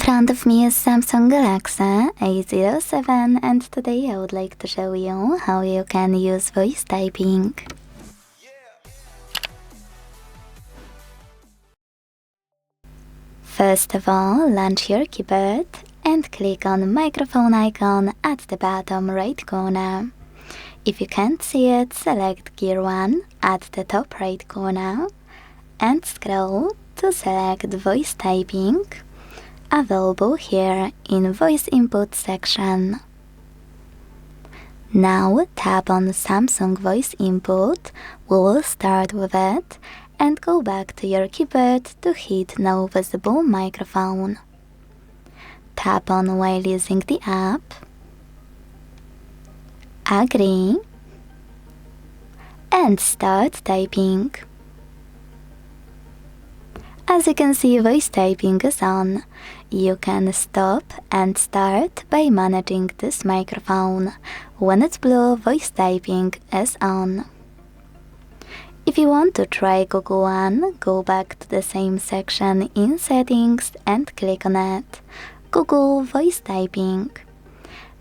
front of me is Samsung Galaxy A07 and today I would like to show you how you can use voice typing. First of all, launch your keyboard and click on the microphone icon at the bottom right corner. If you can't see it, select Gear 1 at the top right corner and scroll to select voice typing, available here in voice input section. Now tap on Samsung voice input, we will start with it, and go back to your keyboard to hit no visible microphone. Tap on while using the app, agree, and start typing. As you can see, voice typing is on. You can stop and start by managing this microphone. When it's blue, voice typing is on. If you want to try Google One, go back to the same section in settings and click on it, Google Voice Typing.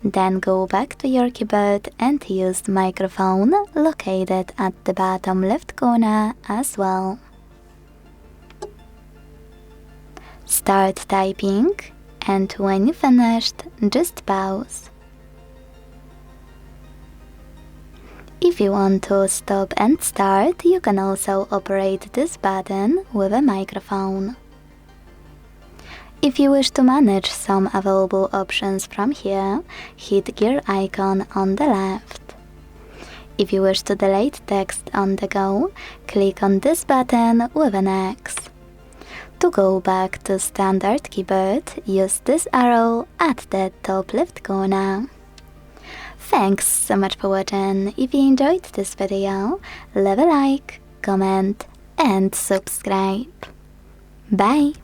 Then go back to your keyboard and use the microphone located at the bottom left corner as well. Start typing, and when you finished, just pause. If you want to stop and start, you can also operate this button with a microphone. If you wish to manage some available options from here, hit gear icon on the left. If you wish to delete text on the go, click on this button with an X. To go back to standard keyboard, use this arrow at the top left corner. Thanks so much for watching. If you enjoyed this video, leave a like, comment and subscribe. Bye!